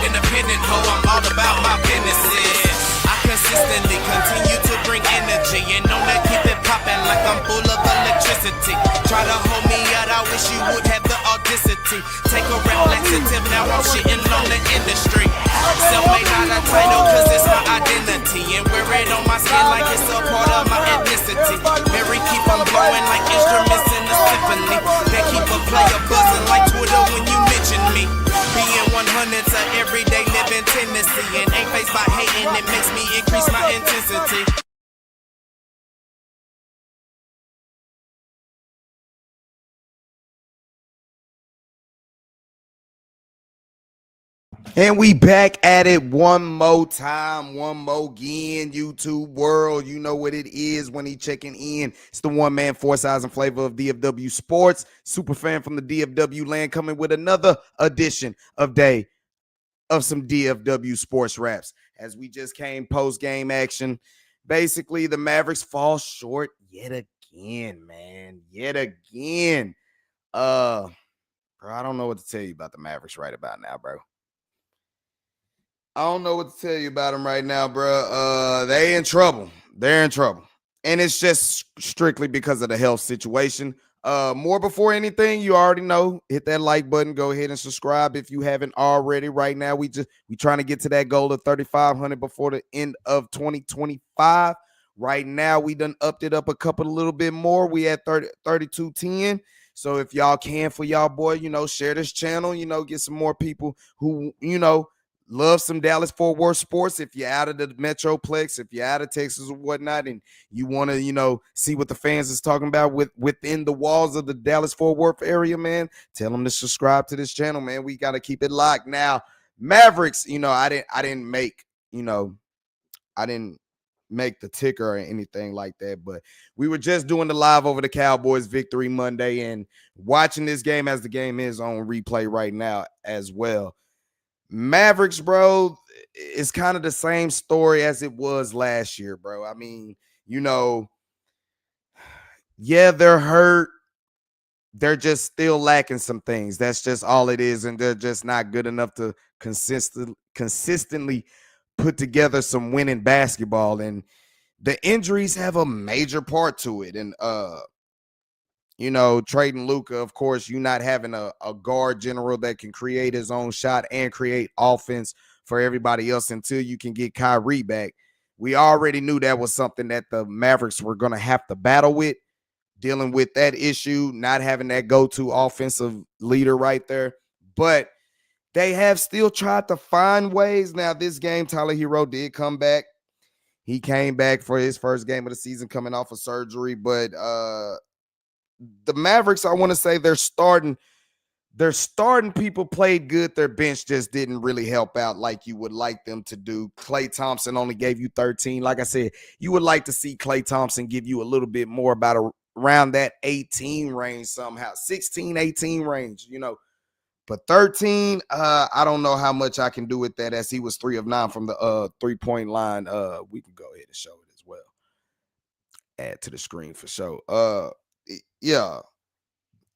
Independent hoe, I'm all about my businesses. I consistently continue to bring energy and know that keep it poppin' like I'm full of electricity. Try to hold me out, I wish you would have the audacity. Take a rap laxative, now I'm shitting on the industry. Self-made, not a title, cause it's my identity. And wear it on my skin like it's a part of my ethnicity. Mary keep on blowing like instruments in a symphony. That keep a player buzzing like Twitter when you mention me. Being 100's a everyday living tendency. And ain't faced by hating, it makes me increase my intensity. And we back at it one more time, one more again, YouTube world. You know what it is when he checking in. It's the one man, four size and flavor of DFW Sports. Super fan from the DFW land coming with another edition of Day of some DFW Sports Raps. As we just came post-game action, basically the Mavericks fall short yet again, man. Yet again. Bro, I don't know what to tell you about the Mavericks right about now, bro. I don't know what to tell you about them right now, bro. They in trouble. They're in trouble. And it's just strictly because of the health situation. More before anything, you already know, hit that like button. Go ahead and subscribe if you haven't already. Right now, we trying to get to that goal of 3,500 before the end of 2025. Right now, we done upped it up a little bit more. We at 3210. So if y'all can for y'all boy, share this channel, get some more people who, love some Dallas-Fort Worth sports. If you're out of the Metroplex, if you're out of Texas or whatnot, and you want to, see what the fans is talking about within the walls of the Dallas-Fort Worth area, man, tell them to subscribe to this channel, man. We got to keep it locked. Now, Mavericks, I didn't make the ticker or anything like that, but we were just doing the live over the Cowboys victory Monday and watching this game as the game is on replay right now as well. Mavericks, bro, it's kind of the same story as it was last year, bro. I mean, yeah, they're hurt. They're just still lacking some things. That's just all it is, and they're just not good enough to consistently put together some winning basketball. And the injuries have a major part to it. And trading Luka, of course, you not having a guard general that can create his own shot and create offense for everybody else until you can get Kyrie back. We already knew that was something that the Mavericks were going to have to battle with, dealing with that issue, not having that go-to offensive leader right there. But they have still tried to find ways. Now, this game, Tyler Hero did come back. He came back for his first game of the season coming off of surgery, but the Mavericks, I want to say they're starting people played good. Their bench just didn't really help out like you would like them to do. Klay Thompson only gave you 13. Like I said, you would like to see Klay Thompson give you a little bit more, about around that 18 range somehow, 16, 18 range, But 13, I don't know how much I can do with that, as he was 3 of 9 from the three-point line. We can go ahead and show it as well. Add to the screen for sure. Yeah,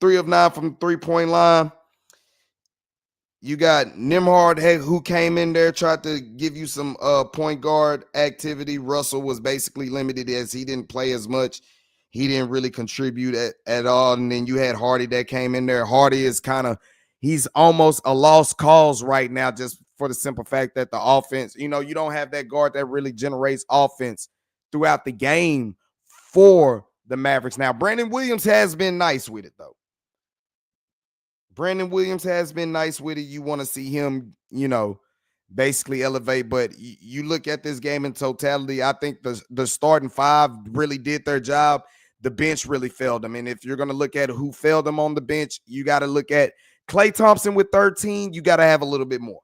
3 of 9 from the three-point line. You got Nembhard, who came in there, tried to give you some point guard activity. Russell was basically limited as he didn't play as much. He didn't really contribute at all. And then you had Hardy that came in there. Hardy is he's almost a lost cause right now, just for the simple fact that the offense, you don't have that guard that really generates offense throughout the game for the Mavericks. Now, Brandon Williams has been nice with it, though. Brandon Williams has been nice with it. You want to see him, basically elevate. But you look at this game in totality, I think the starting five really did their job. The bench really failed them. And if you're going to look at who failed them on the bench, you got to look at Klay Thompson with 13. You got to have a little bit more.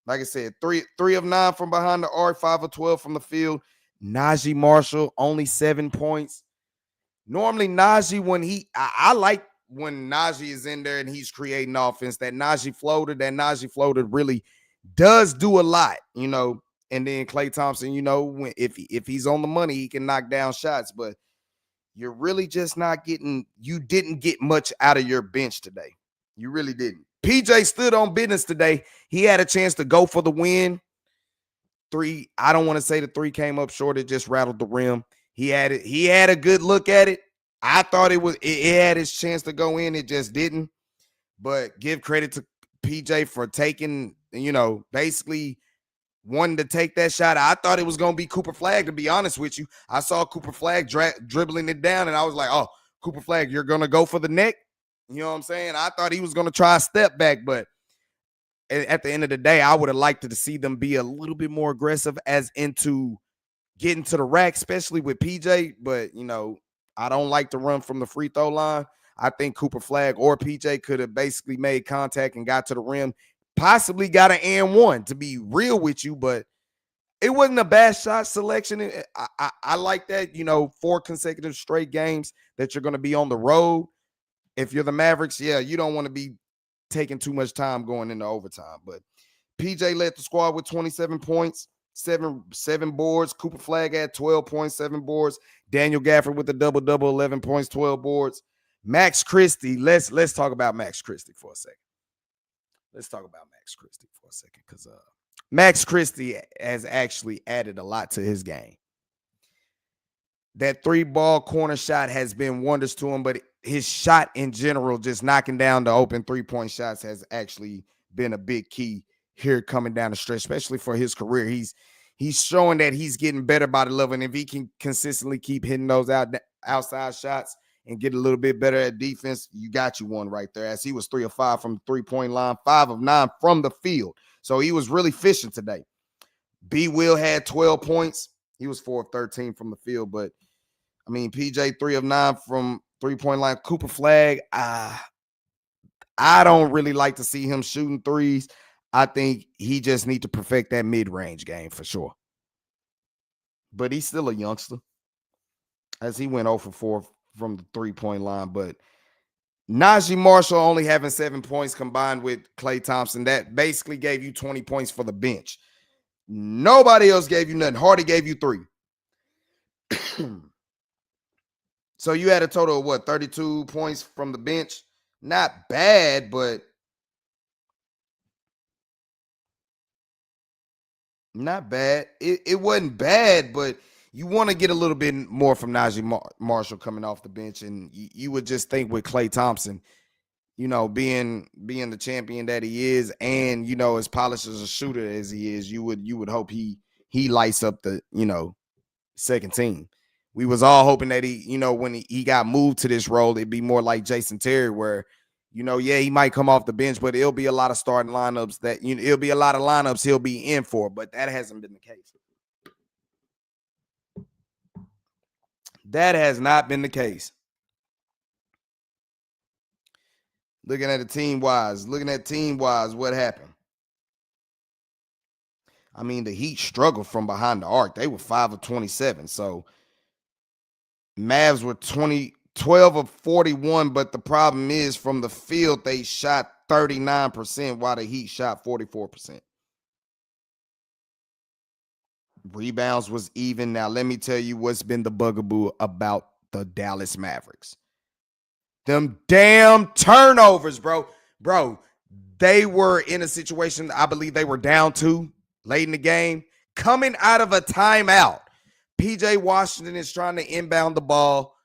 Like I said, 3 of 9 from behind the arc, 5 of 12 from the field. Najee Marshall, only 7 points. Normally, Najee, I like when Najee is in there and he's creating offense. That Najee floater really does do a lot, And then Klay Thompson, if he's on the money, he can knock down shots. But you're really just not you didn't get much out of your bench today. You really didn't. PJ stood on business today. He had a chance to go for the win. Three, I don't want to say the three came up short. It just rattled the rim. He had it. He had a good look at it. I thought it had its chance to go in. It just didn't. But give credit to PJ for taking, basically wanting to take that shot. I thought it was going to be Cooper Flagg, to be honest with you. I saw Cooper Flagg dribbling it down, and I was like, oh, Cooper Flagg, you're going to go for the neck? You know what I'm saying? I thought he was going to try a step back, but at the end of the day, I would have liked to see them be a little bit more aggressive as into getting to the rack, especially with PJ. But, I don't like to run from the free throw line. I think Cooper Flagg or PJ could have basically made contact and got to the rim, possibly got an and one, to be real with you, but it wasn't a bad shot selection. I like that, 4 consecutive straight games that you're going to be on the road. If you're the Mavericks, yeah, you don't want to be taking too much time going into overtime. But PJ led the squad with 27 points, seven boards. Cooper Flagg had 12 points, 7 boards. Daniel Gafford with the double-double, 11 points, 12 boards. Max Christie, let's talk about Max Christie for a second. Let's talk about Max Christie for a second, because Max Christie has actually added a lot to his game. That 3-ball corner shot has been wonders to him, but his shot in general, just knocking down the open 3-point shots, has actually been a big key here coming down the stretch, especially for his career. He's showing that he's getting better by the level, and if he can consistently keep hitting those outside shots and get a little bit better at defense, you got you one right there, as he was 3 of 5 from the 3-point line, 5 of 9 from the field. So he was really fishing today. B. Will had 12 points. He was 4 of 13 from the field, but PJ 3 of 9 from 3-point line. Cooper Flagg, I don't really like to see him shooting threes. I think he just need to perfect that mid-range game for sure. But he's still a youngster, as he went 0 for 4 from the 3-point line. But Najee Marshall only having 7 points combined with Klay Thompson, that basically gave you 20 points for the bench. Nobody else gave you nothing. Hardy gave you 3. So you had a total of 32 points from the bench. Not bad, but not bad. It wasn't bad, but you want to get a little bit more from Najee Marshall coming off the bench, and you would just think with Klay Thompson, being the champion that he is, and as polished as a shooter as he is, you would hope he lights up the second team. We was all hoping that he, when he got moved to this role, it'd be more like Jason Terry, where, he might come off the bench, but it'll be a lot of starting lineups that, it'll be a lot of lineups he'll be in for, but that hasn't been the case. That has not been the case. Looking at team wise, what happened? The Heat struggled from behind the arc. They were 5 of 27. So Mavs were 12 of 41, but the problem is from the field, they shot 39%, while the Heat shot 44%. Rebounds was even. Now, let me tell you what's been the bugaboo about the Dallas Mavericks. Them damn turnovers, bro. Bro, they were in a situation, I believe they were down 2 late in the game, coming out of a timeout. PJ Washington is trying to inbound the ball,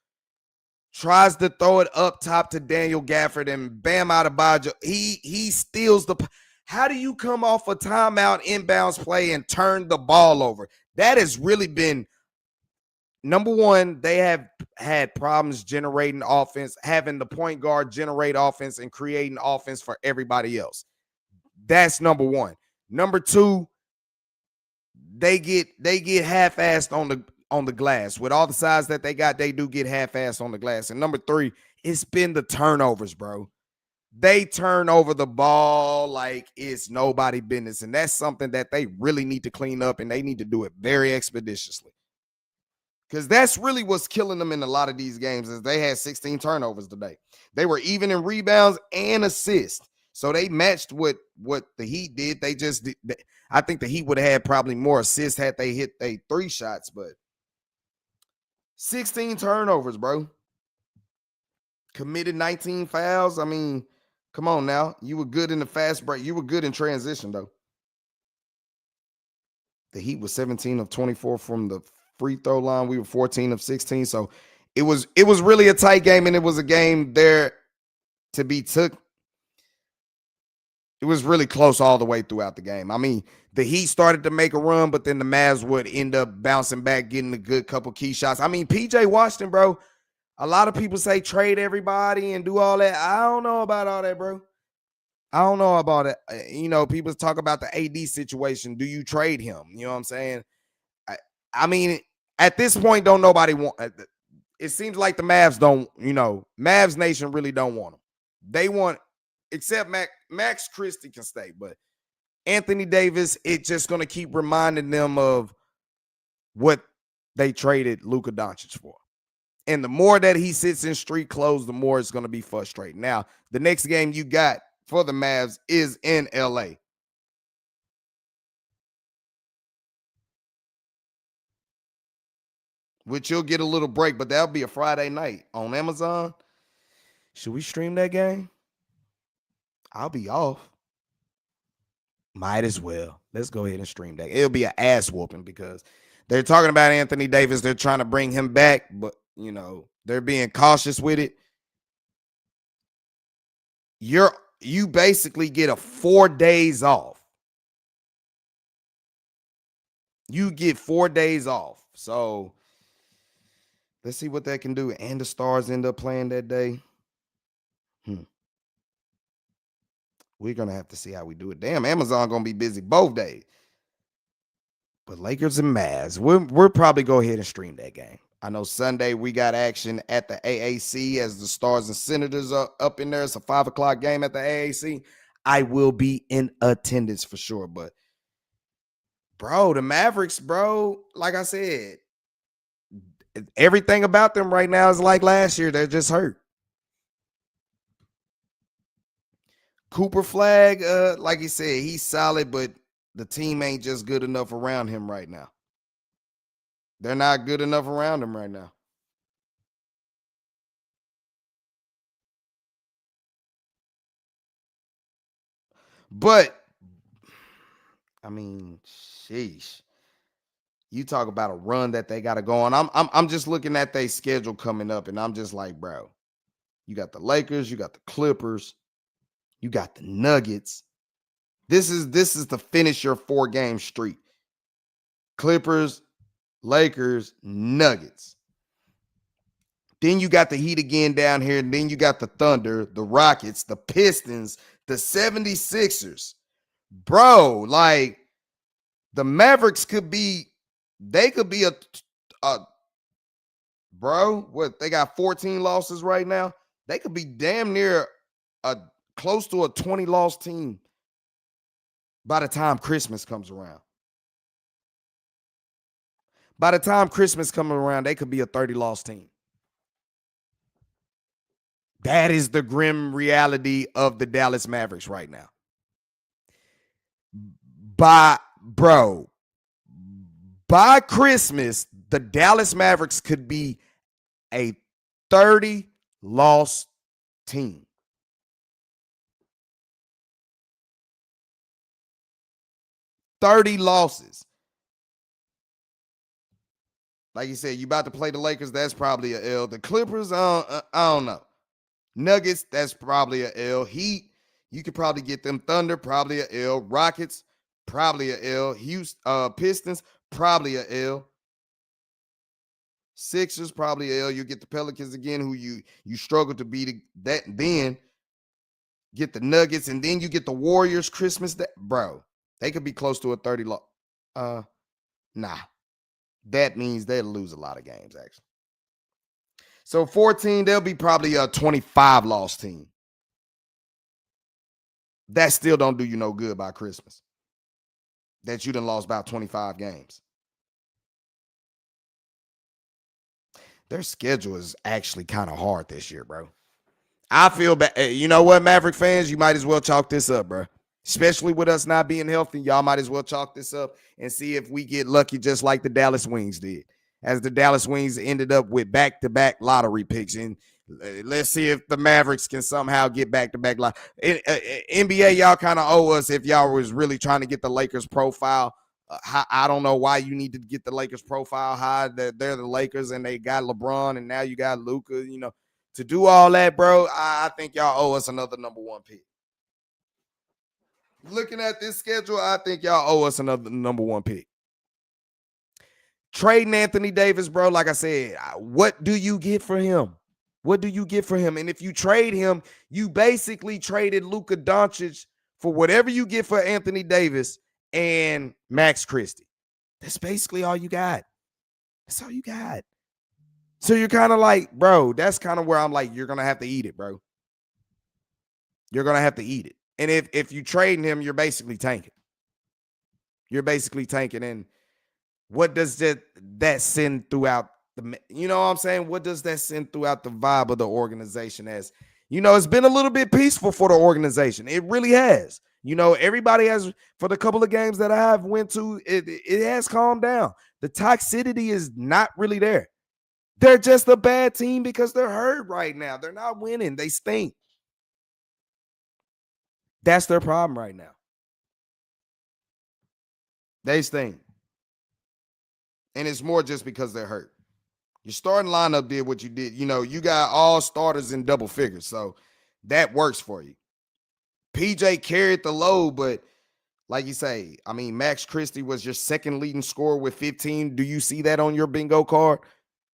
tries to throw it up top to Daniel Gafford, and Bam Adebayo, he steals the. How do you come off a timeout inbounds play and turn the ball over? That has really been, number one, they have had problems generating offense, having the point guard generate offense and creating offense for everybody else. That's number one. Number 2, they get half-assed on the glass. With all the size that they got, they do get half-assed on the glass. And number 3, it's been the turnovers, bro. They turn over the ball like it's nobody business. And that's something that they really need to clean up, and they need to do it very expeditiously. Because that's really what's killing them in a lot of these games, is they had 16 turnovers today. They were even in rebounds and assists. So they matched what the Heat did. They just did. I think the Heat would have had probably more assists had they hit 3 shots, but 16 turnovers, bro. Committed 19 fouls. Come on now. You were good in the fast break. You were good in transition, though. The Heat was 17 of 24 from the free throw line. We were 14 of 16. So it was really a tight game, and it was a game there to be took. It was really close all the way throughout the game. I mean, the Heat started to make a run, but then the Mavs would end up bouncing back, getting a good couple key shots. I mean, PJ Washington, bro, a lot of people say trade everybody and do all that. I don't know about all that, bro. I don't know about it. People talk about the AD situation. Do you trade him? You know what I'm saying? I mean, at this point, don't nobody want. It seems like the Mavs don't. Mavs Nation really don't want him. They want, except Max Christie can stay, but Anthony Davis, it's just going to keep reminding them of what they traded Luka Doncic for. And the more that he sits in street clothes, the more it's going to be frustrating. Now, the next game you got for the Mavs is in LA. Which you'll get a little break, but that'll be a Friday night on Amazon. Should we stream that game? I'll be off. Might as well. Let's go ahead and stream that. It'll be an ass whooping because they're talking about Anthony Davis. They're trying to bring him back, but, they're being cautious with it. You basically get a 4 days off. You get 4 days off. So let's see what that can do. And the Stars end up playing that day. We're going to have to see how we do it. Damn, Amazon going to be busy both days. But Lakers and Mavs, we'll probably go ahead and stream that game. I know Sunday we got action at the AAC as the Stars and Senators are up in there. It's a 5 o'clock game at the AAC. I will be in attendance for sure. But, bro, the Mavericks, bro, like I said, everything about them right now is like last year. They're just hurt. Cooper Flag, like he said, he's solid, but the team ain't just good enough around him right now. They're not good enough around him right now. But, I mean, sheesh. You talk about a run that they got to go on. I'm just looking at their schedule coming up, and I'm just like, bro, you got the Lakers, you got the Clippers, you got the Nuggets. This is to finish your 4-game streak. Clippers, Lakers, Nuggets. Then you got the Heat again down here. And then you got the Thunder, the Rockets, the Pistons, the 76ers. Bro, like the Mavericks could be a bro, what, they got 14 losses right now? They could be damn near close to a 20-loss team by the time Christmas comes around. By the time Christmas comes around, they could be a 30-loss team. That is the grim reality of the Dallas Mavericks right now. By Christmas, the Dallas Mavericks could be a 30-loss team. $30 losses. Like you said, you about to play the Lakers, that's probably a L. The Clippers, I don't know. Nuggets, that's probably a L. Heat, you could probably get them. Thunder, probably a L. Rockets, probably a L. Houston, Pistons, probably a L. Sixers, probably a L. You get the Pelicans again, who you struggle to beat that. Then get the Nuggets, and then you get the Warriors Christmas Day. Bro, they could be close to a 30 loss. Nah. That means they'll lose a lot of games, actually. So 14, they'll be probably a 25-loss team. That still don't do you no good by Christmas. That you done lost about 25 games. Their schedule is actually kind of hard this year, bro. I feel bad. You know what, Maverick fans? You might as well chalk this up, bro. Especially with us not being healthy, y'all might as well chalk this up and see if we get lucky just like the Dallas Wings did. As the Dallas Wings ended up with back-to-back lottery picks. And Let's see if the Mavericks can somehow get back-to-back. NBA, y'all kind of owe us if y'all was really trying to get the Lakers profile. I don't know why you need to get the Lakers profile high. They're the Lakers, and they got LeBron, and now you got Luka. To do all that, bro, I think y'all owe us another number one pick. Looking at this schedule, I think y'all owe us another number one pick. Trading Anthony Davis, bro, like I said, what do you get for him? What do you get for him? And if you trade him, you basically traded Luka Doncic for whatever you get for Anthony Davis and Max Christie. That's basically all you got. That's all you got. So you're kind of like, bro, that's kind of where I'm like, you're going to have to eat it, bro. You're going to have to eat it. And if you trading him, you're basically tanking. You're basically tanking. And what does that send throughout you know what I'm saying? What does that send throughout the vibe of the organization as, it's been a little bit peaceful for the organization. It really has. Everybody has, for the couple of games that I have went to, it has calmed down. The toxicity is not really there. They're just a bad team because they're hurt right now. They're not winning. They stink. That's their problem right now. They stink. And it's more just because they're hurt. Your starting lineup did what you did. You got all starters in double figures, so that works for you. PJ carried the load, but like you say, Max Christie was your second leading scorer with 15. Do you see that on your bingo card?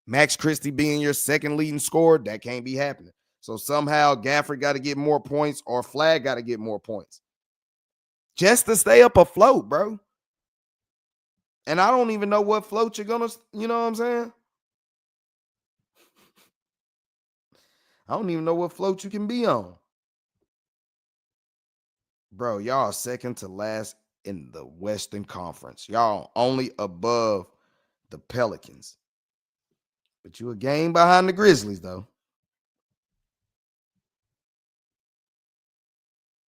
Max Christie being your second leading scorer, that can't be happening. So somehow Gafford got to get more points or Flag got to get more points just to stay up afloat, bro. And I don't even know what float you're going to, you know what I'm saying? I don't even know what float you can be on. Bro, y'all are second to last in the Western Conference. Y'all only above the Pelicans. But you a game behind the Grizzlies, though.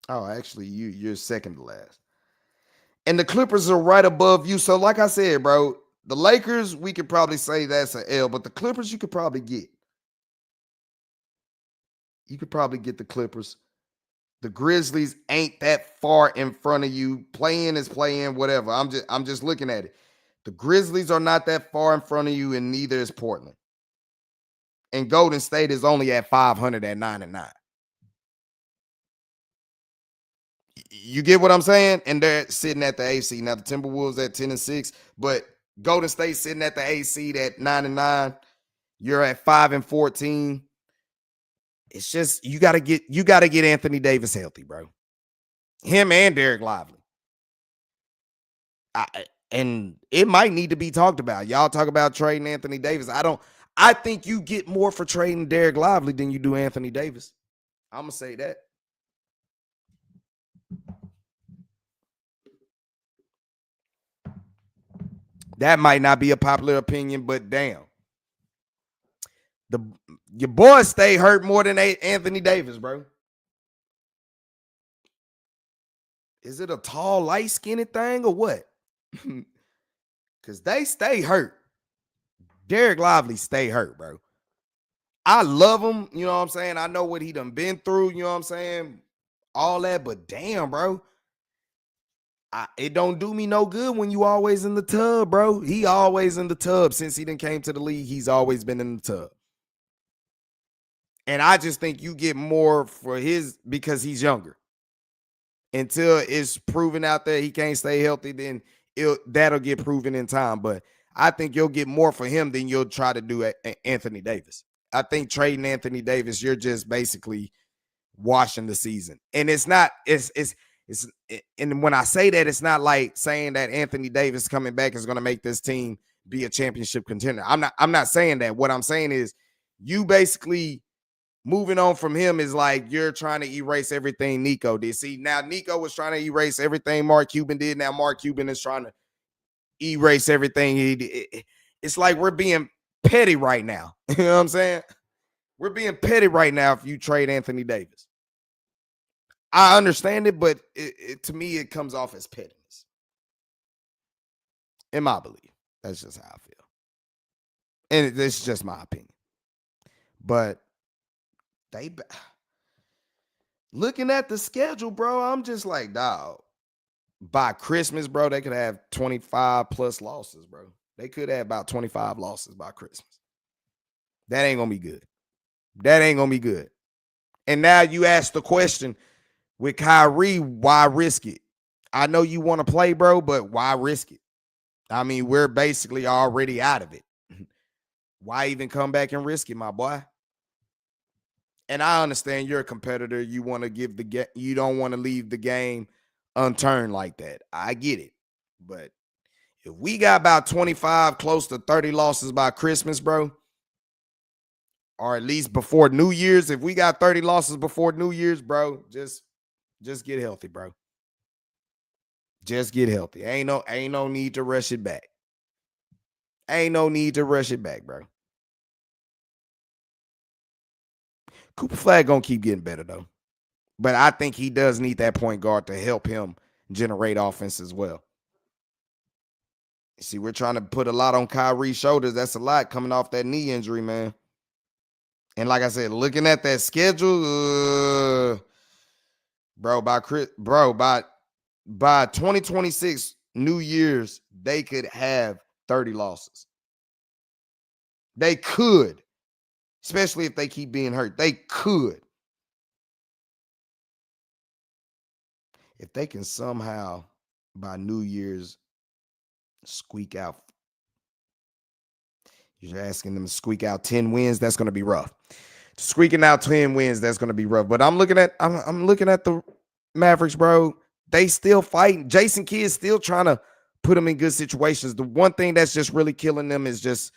Oh, actually, you're second to last. And the Clippers are right above you. So, like I said, bro, the Lakers, we could probably say that's an L, but the Clippers you could probably get. You could probably get the Clippers. The Grizzlies ain't that far in front of you. Playing is playing, whatever. I'm just looking at it. The Grizzlies are not that far in front of you, and neither is Portland. And Golden State is only at 500 at 9-9. You get what I'm saying? And they're sitting at the AC. Now the Timberwolves at 10-6, but Golden State sitting at the AC at 9-9. You're at 5-14. It's just you gotta get Anthony Davis healthy, bro. Him and Derek Lively. And it might need to be talked about. Y'all talk about trading Anthony Davis. I think you get more for trading Derek Lively than you do Anthony Davis. I'm gonna say that. That might not be a popular opinion, but damn. Your boys stay hurt more than Anthony Davis, bro. Is it a tall, light-skinned thing or what? Because they stay hurt. Derek Lively stay hurt, bro. I love him, you know what I'm saying? I know what he done been through, you know what I'm saying? All that, but damn, bro. It don't do me no good when you always in the tub, bro. He always in the tub. Since he done came to the league, he's always been in the tub. And I just think you get more for his because he's younger. Until it's proven out there he can't stay healthy, then that'll get proven in time. But I think you'll get more for him than you'll try to do at Anthony Davis. I think trading Anthony Davis, you're just basically washing the season. And it's not, and when I say that, it's not like saying that Anthony Davis coming back is going to make this team be a championship contender. I'm not saying that. What I'm saying is you basically moving on from him is like you're trying to erase everything Nico did. See, now Nico was trying to erase everything Mark Cuban did. Now Mark Cuban is trying to erase everything he did. It's like we're being petty right now. You know what I'm saying? We're being petty right now if you trade Anthony Davis. I understand it, but to me, it comes off as pettiness. In my belief. That's just how I feel. And this is just my opinion. But They looking at the schedule, bro. I'm just like, dog. By Christmas, bro, they could have 25 plus losses, bro. They could have about 25 losses by Christmas. That ain't gonna be good. That ain't gonna be good. And now you ask the question with Kyrie, why risk it? I know you want to play, bro, but why risk it? I mean, we're basically already out of it. Why even come back and risk it, my boy? And I understand you're a competitor. You want to give you don't want to leave the game unturned like that. I get it. But if we got about 25, close to 30 losses by Christmas, bro, or at least before New Year's, if we got 30 losses before New Year's, bro, just get healthy, bro. Just get healthy. Ain't no need to rush it back. Ain't no need to rush it back, bro. Cooper Flag gonna keep getting better though. But I think he does need that point guard to help him generate offense as well. See, we're trying to put a lot on Kyrie's shoulders. That's a lot coming off that knee injury, man. And like I said, looking at that schedule, by 2026 New Year's, they could have 30 losses. They could, especially if they keep being hurt. They could. If they can somehow by New Year's squeak out, you're asking them to squeak out 10 wins, that's going to be rough. Squeaking out 10 wins, that's going to be rough. But I'm looking at the Mavericks, bro. They still fighting. Jason Kidd's still trying to put them in good situations. The one thing that's just really killing them is it's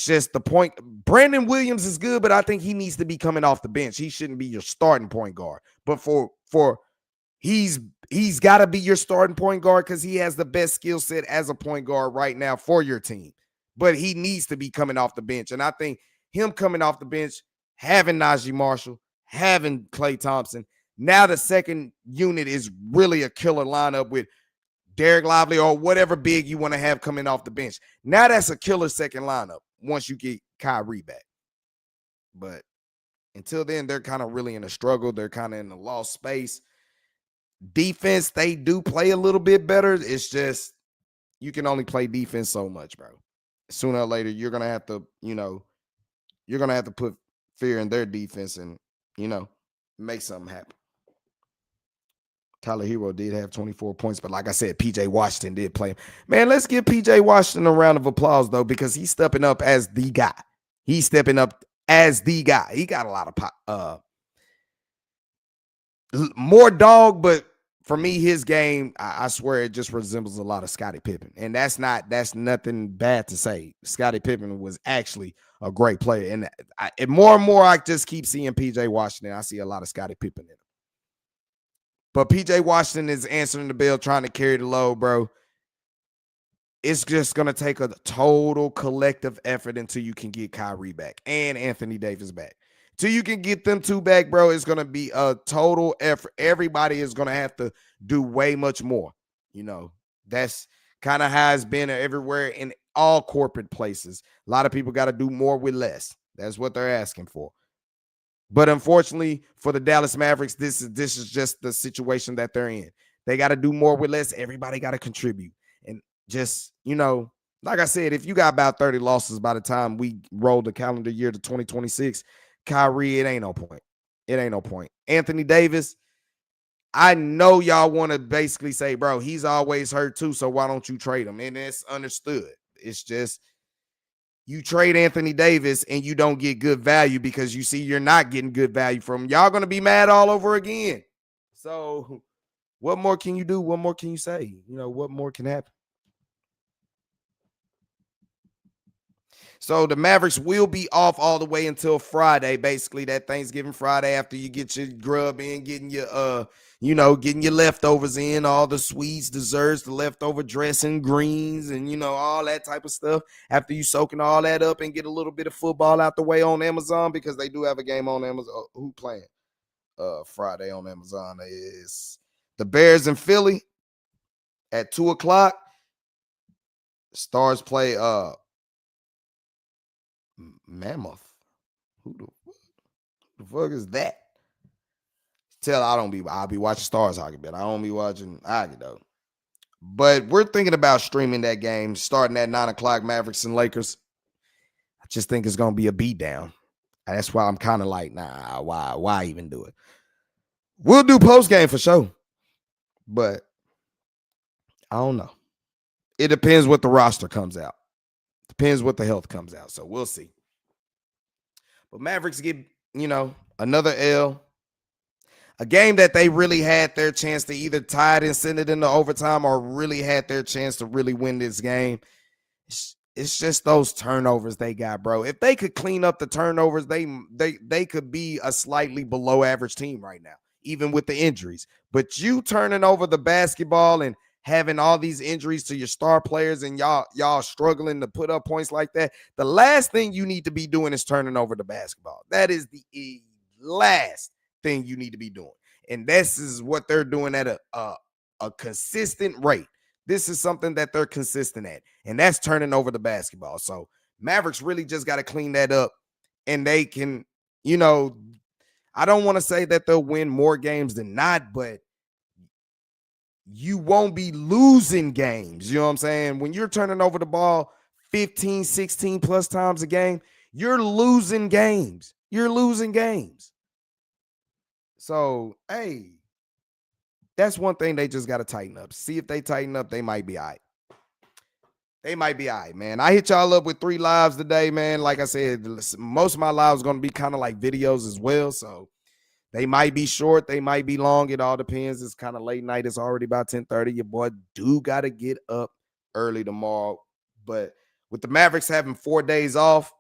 just the point. Brandon Williams is good, but I think he needs to be coming off the bench. He shouldn't be your starting point guard. But he's got to be your starting point guard because he has the best skill set as a point guard right now for your team. But he needs to be coming off the bench. And I think him coming off the bench, having Najee Marshall, having Klay Thompson, now the second unit is really a killer lineup with Derek Lively or whatever big you want to have coming off the bench. Now that's a killer second lineup once you get Kyrie back. But until then, they're kind of really in a struggle. They're kind of in a lost space. Defense, they do play a little bit better. It's just you can only play defense so much, bro. Sooner or later, you're gonna have to, put fear in their defense and, make something happen. Tyler Hero did have 24 points, but like I said, PJ Washington did play. Man, let's give PJ Washington a round of applause, though, because he's stepping up as the guy. He's stepping up as the guy. He got a lot of more dog, but for me, his game, I swear it just resembles a lot of Scottie Pippen. And that's nothing bad to say. Scottie Pippen was actually a great player. And more and more, I just keep seeing PJ Washington. I see a lot of Scottie Pippen in him. But PJ Washington is answering the bell, trying to carry the load, bro. It's just going to take a total collective effort until you can get Kyrie back and Anthony Davis back. Till you can get them two back, bro, it's going to be a total effort. Everybody is going to have to do way much more. That's kind of how it's been everywhere in all corporate places. A lot of people got to do more with less. That's what they're asking for. But unfortunately for the Dallas Mavericks, this is just the situation that they're in. They got to do more with less. Everybody got to contribute. And just, like I said, if you got about 30 losses by the time we roll the calendar year to 2026, Kyrie, it ain't no point. It ain't no point. Anthony Davis, I know y'all want to basically say, bro, he's always hurt too, so why don't you trade him? And it's understood. It's just you trade Anthony Davis and you don't get good value because you see you're not getting good value from him. Y'all going to be mad all over again. So what more can you do? What more can you say? What more can happen? So the Mavericks will be off all the way until Friday, basically that Thanksgiving Friday after you get your grub in, getting your getting your leftovers in, all the sweets, desserts, the leftover dressing, greens, and all that type of stuff. After you soaking all that up and get a little bit of football out the way on Amazon, because they do have a game on Amazon. Who playing Friday on Amazon is the Bears in Philly at 2:00. Stars play Mammoth. Who The fuck is that? I'll be watching Stars hockey, but I don't be watching hockey though. But we're thinking about streaming that game starting at 9 o'clock, Mavericks and Lakers. I just think it's gonna be a beatdown. That's why I'm kind of like, nah, why even do it? We'll do post game for sure, but I don't know. It depends what the roster comes out. Depends what the health comes out. So we'll see. But Mavericks get, another L. A game that they really had their chance to either tie it and send it into overtime or really had their chance to really win this game. It's just those turnovers they got, bro. If they could clean up the turnovers, they could be a slightly below average team right now, even with the injuries. But you turning over the basketball and having all these injuries to your star players and y'all struggling to put up points like that, the last thing you need to be doing is turning over the basketball. That is the last thing you need to be doing. And this is what they're doing at a consistent rate. This is something that they're consistent at, and that's turning over the basketball. So Mavericks really just got to clean that up, and they can, I don't want to say that they'll win more games than not, but you won't be losing games. You know what I'm saying? When you're turning over the ball 15, 16 plus times a game, you're losing games. You're losing games. So, hey, that's one thing they just got to tighten up. See if they tighten up, they might be all right. They might be all right, man. I hit y'all up with 3 lives today, man. Like I said, most of my lives are going to be kind of like videos as well. So they might be short. They might be long. It all depends. It's kind of late night. It's already about 10:30. Your boy do got to get up early tomorrow. But with the Mavericks having 4 days off,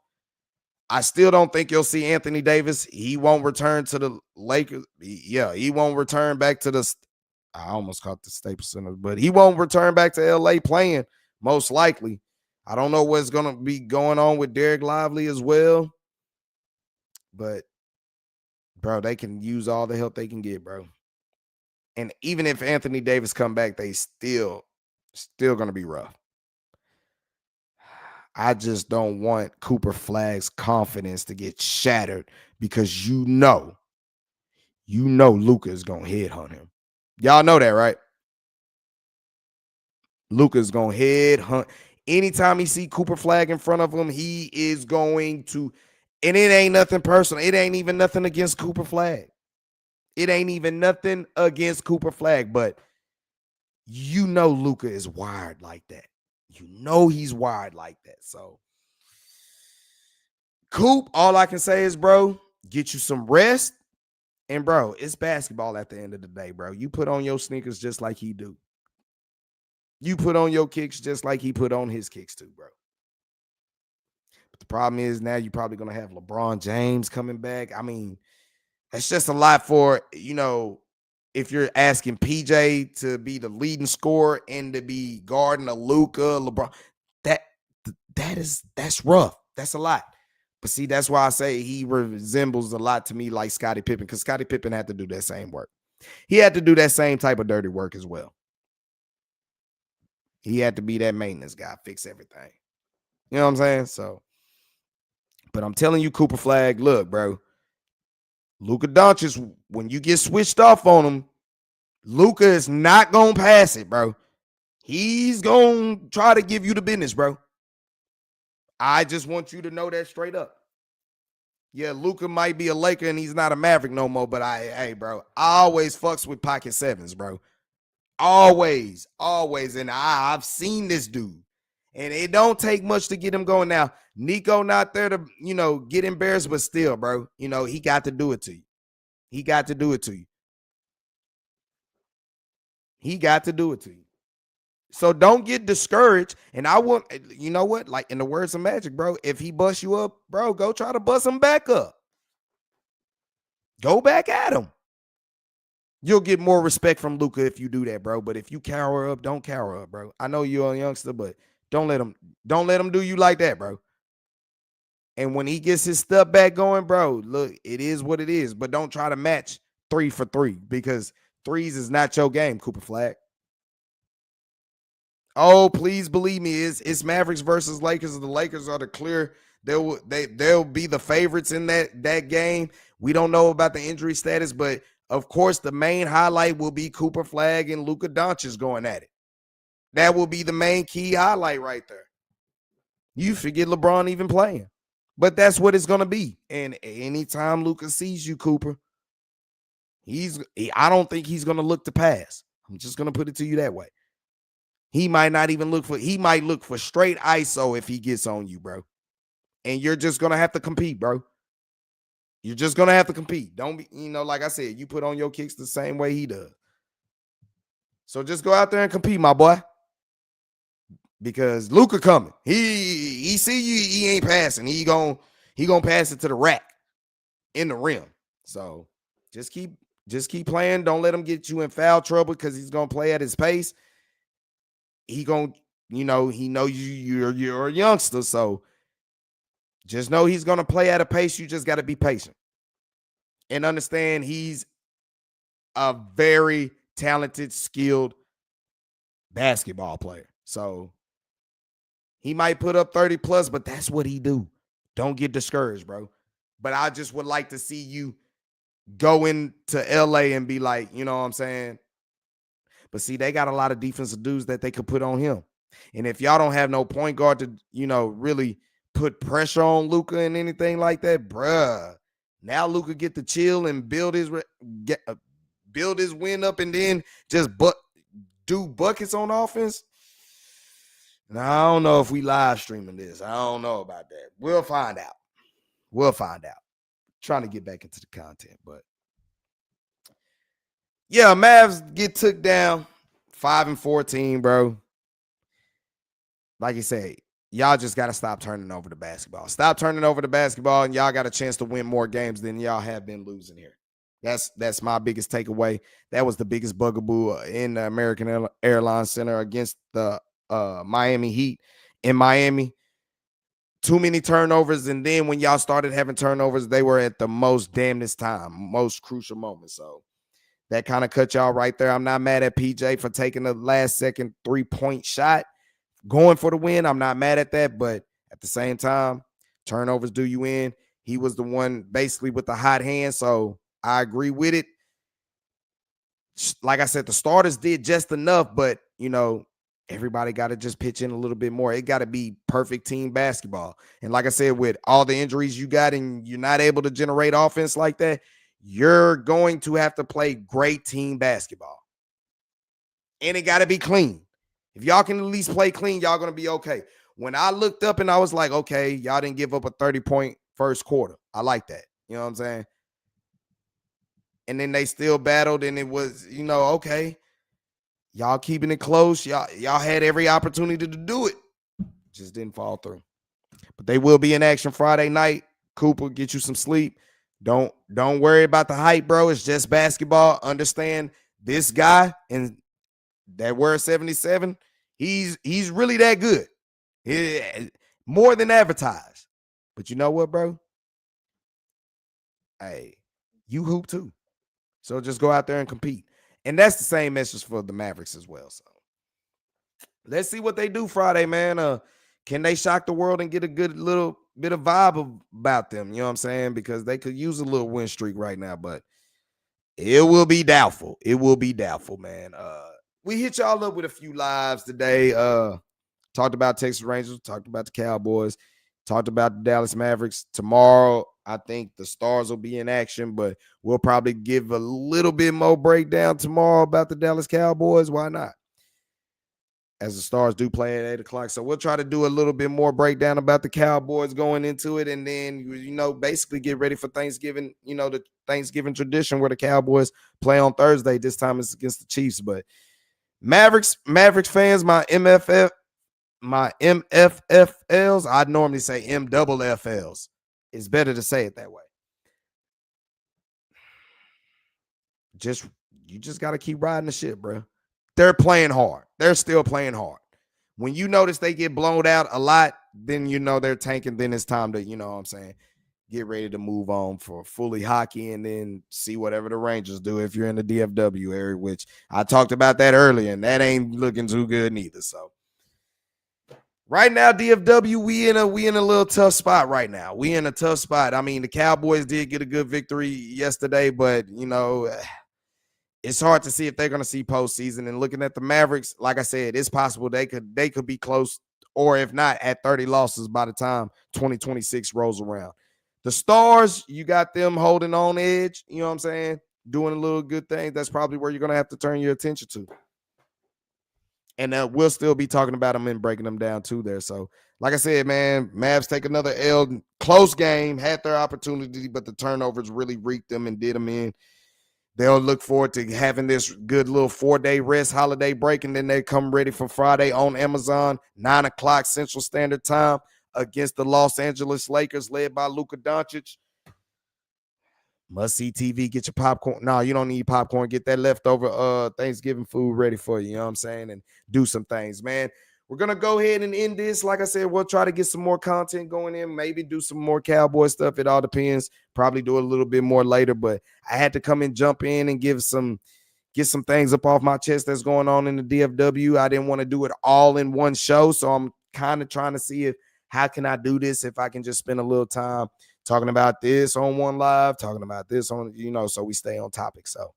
I still don't think you'll see Anthony Davis. He won't return to the Lakers. He won't return back to the – I almost caught the Staples Center, but he won't return back to L.A. playing, most likely. I don't know what's going to be going on with Derek Lively as well. But, bro, they can use all the help they can get, bro. And even if Anthony Davis come back, they still going to be rough. I just don't want Cooper Flagg's confidence to get shattered because you know Luka is going to headhunt him. Y'all know that, right? Luka is going to headhunt. Anytime he see Cooper Flagg in front of him, he is going to, and it ain't nothing personal. It ain't even nothing against Cooper Flagg. It ain't even nothing against Cooper Flagg, but you know Luka is wired like that. You know he's wired like that. So, Coop, all I can say is, bro, get you some rest. And, bro, it's basketball at the end of the day, bro. You put on your sneakers just like he do. You put on your kicks just like he put on his kicks too, bro. But the problem is now you're probably going to have LeBron James coming back. I mean, that's just a lot for, if you're asking PJ to be the leading scorer and to be guarding a Luka, LeBron, that's rough. That's a lot. But see, that's why I say he resembles a lot to me like Scottie Pippen, because Scottie Pippen had to do that same work. He had to do that same type of dirty work as well. He had to be that maintenance guy, fix everything. You know what I'm saying? So, but I'm telling you, Cooper Flagg, look, bro, Luka Doncic, when you get switched off on him, Luka is not going to pass it, bro. He's going to try to give you the business, bro. I just want you to know that straight up. Yeah, Luka might be a Laker and he's not a Maverick no more, but hey, bro, I always fucks with pocket sevens, bro. Always. And I've seen this dude. And it don't take much to get him going. Now, Nico not there to, get embarrassed, but still, bro, he got to do it to you. He got to do it to you. He got to do it to you. So don't get discouraged. And I want, you know what? Like in the words of Magic, bro, if he busts you up, bro, go try to bust him back up. Go back at him. You'll get more respect from Luka if you do that, bro. But if you cower up, don't cower up, bro. I know you're a youngster, but don't let him do you like that, bro. And when he gets his stuff back going, bro, look, it is what it is. But don't try to match 3 for 3 because threes is not your game, Cooper Flagg. Oh, please believe me, it's Mavericks versus Lakers. The Lakers are the clear They'll be the favorites in that game. We don't know about the injury status, but of course the main highlight will be Cooper Flag and Luka Doncic going at it. That will be the main key highlight right there. You forget LeBron even playing. But that's what it's going to be. And anytime Luka sees you, Cooper, I don't think he's going to look to pass. I'm just going to put it to you that way. He might not even look for straight ISO if he gets on you, bro. And you're just going to have to compete, bro. You're just going to have to compete. Don't be, like I said, you put on your kicks the same way he does. So just go out there and compete, my boy. Because Luka coming. He see you, he ain't passing. He gonna pass it to the rack in the rim. So just keep playing. Don't let him get you in foul trouble because he's gonna play at his pace. He gonna, he know you're a youngster. So just know he's gonna play at a pace. You just gotta be patient. And understand he's a very talented, skilled basketball player. So he might put up 30 plus, but that's what he do. Don't get discouraged, bro. But I just would like to see you go into LA and be like, you know what I'm saying? But see, they got a lot of defensive dudes that they could put on him. And if y'all don't have no point guard to, really put pressure on Luka and anything like that, bruh, now Luka get to chill and build his win up and then just do buckets on offense. Now, I don't know if we live streaming this. I don't know about that. We'll find out. Trying to get back into the content, but yeah, Mavs get took down 5-14, bro. Like you said, y'all just got to stop turning over the basketball. Stop turning over the basketball, and y'all got a chance to win more games than y'all have been losing here. That's my biggest takeaway. That was the biggest bugaboo in the American Airlines Center against the Miami Heat in Miami. Too many turnovers, and then when y'all started having turnovers, they were at the most damnedest time, most crucial moment. So that kind of cut y'all right there. I'm not mad at PJ for taking the last second 3-point shot, going for the win. I'm not mad at that, but at the same time, turnovers do you in. He was the one basically with the hot hand, so I agree with it. Like I said, the starters did just enough, but, everybody got to just pitch in a little bit more. It got to be perfect team basketball. And like I said, with all the injuries you got and you're not able to generate offense like that, you're going to have to play great team basketball. And it got to be clean. If y'all can at least play clean, y'all going to be okay. When I looked up and I was like, okay, y'all didn't give up a 30-point first quarter. I like that. You know what I'm saying? And then they still battled, and it was, okay. Y'all keeping it close. Y'all had every opportunity to do it. Just didn't fall through. But they will be in action Friday night. Cooper, get you some sleep. Don't worry about the hype, bro. It's just basketball. Understand this guy and that word 77, he's really that good. More than advertised. But you know what, bro? Hey, you hoop too. So just go out there and compete. And that's the same message for the Mavericks as well. So let's see what they do Friday, man. Can they shock the world and get a good little bit of vibe about them? You know what I'm saying? Because they could use a little win streak right now, but it will be doubtful. It will be doubtful, man. We hit y'all up with a few lives today. Talked about Texas Rangers, talked about the Cowboys, talked about the Dallas Mavericks. Tomorrow, I think the Stars will be in action, but we'll probably give a little bit more breakdown tomorrow about the Dallas Cowboys. Why not? As the Stars do play at 8 o'clock. So we'll try to do a little bit more breakdown about the Cowboys going into it. And then, basically get ready for Thanksgiving, the Thanksgiving tradition where the Cowboys play on Thursday. This time it's against the Chiefs. But Mavericks fans, my MFFLs, I'd normally say MFFLs. It's better to say it that way. You just got to keep riding the shit, bro. They're playing hard. They're still playing hard. When you notice they get blown out a lot, then they're tanking. Then it's time to, what I'm saying, get ready to move on for fully hockey and then see whatever the Rangers do if you're in the DFW area, which I talked about that earlier, and that ain't looking too good neither. So Right now, DFW, we in a little tough spot right now. We in a tough spot. I mean, the Cowboys did get a good victory yesterday, but it's hard to see if they're going to see postseason. And looking at the Mavericks, like I said, it's possible they could be close, or if not, at 30 losses by the time 2026 rolls around. The Stars, you got them holding on edge. You know what I'm saying? Doing a little good thing. That's probably where you're going to have to turn your attention to. And we'll still be talking about them and breaking them down too there. So, like I said, man, Mavs take another L. Close game, had their opportunity, but the turnovers really reeked them and did them in. They'll look forward to having this good little 4-day rest holiday break, and then they come ready for Friday on Amazon, 9 o'clock Central Standard Time against the Los Angeles Lakers led by Luka Doncic. Must see TV, get your popcorn. No, you don't need popcorn. Get that leftover Thanksgiving food ready for you, you know what I'm saying? And do some things, man. We're going to go ahead and end this. Like I said, we'll try to get some more content going in, maybe do some more Cowboy stuff. It all depends. Probably do a little bit more later, but I had to come and jump in and get some things up off my chest that's going on in the DFW. I didn't want to do it all in one show, so I'm kind of trying to see how can I do this, if I can just spend a little time talking about this on one live, talking about this on, so we stay on topic. So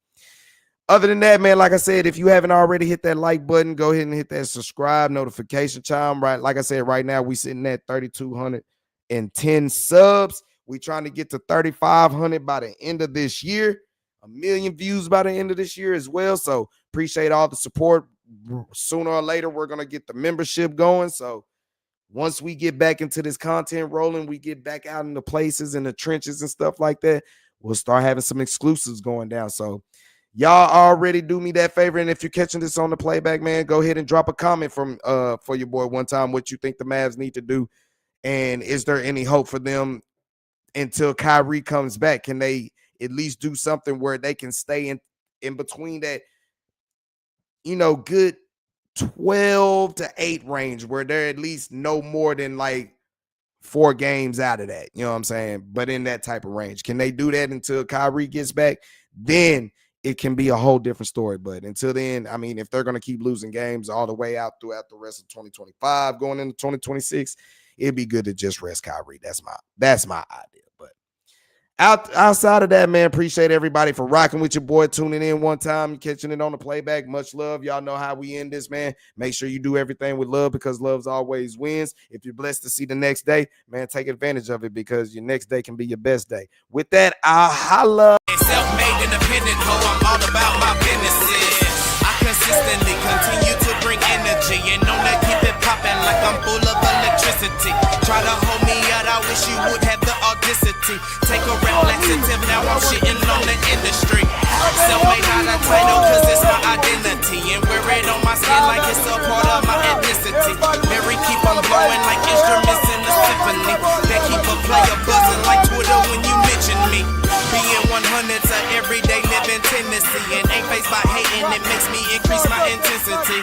other than that, man, like I said, if you haven't already hit that like button, go ahead and hit that subscribe notification chime. Right, like I said, right now we sitting at 3,210 subs. We trying to get to 3,500 by the end of this year, 1 million views by the end of this year as well. So appreciate all the support. Sooner or later, we're gonna get the membership going. So once we get back into this content rolling, we get back out in the places in the trenches and stuff like that, we'll start having some exclusives going down. So y'all already do me that favor. And if you're catching this on the playback, man, go ahead and drop a comment for your boy one time, what you think the Mavs need to do. And is there any hope for them until Kyrie comes back? Can they at least do something where they can stay in between that, good 12 to 8 range, where they're at least no more than like 4 games out of that, you know what I'm saying? But in that type of range, can they do that until Kyrie gets back? Then it can be a whole different story. But until then, I mean, if they're going to keep losing games all the way out throughout the rest of 2025, going into 2026, it'd be good to just rest Kyrie. That's my idea. But outside of that, man, appreciate everybody for rocking with your boy, tuning in one time, catching it on the playback. Much love. Y'all know how we end this, man. Make sure you do everything with love, because love always wins. If you're blessed to see the next day, man, take advantage of it, because your next day can be your best day. With that, I'll holla. Self-made independent, I'm all about my businesses. I consistently continue to bring energy and know that keep it popping like I'm full of electricity. Try to hold me out, I wish you would have the audacity. Take a rap laxative, now I'm shitting on the industry. Self-made not a title, cause it's my identity, and wear it on my skin like it's a part of my ethnicity. Mary keep on blowing like instruments in a symphony. That keep a player buzzing like Twitter when you mention me. Being 100's a everyday living tendency, and ain't faced by hating, it makes me increase my intensity.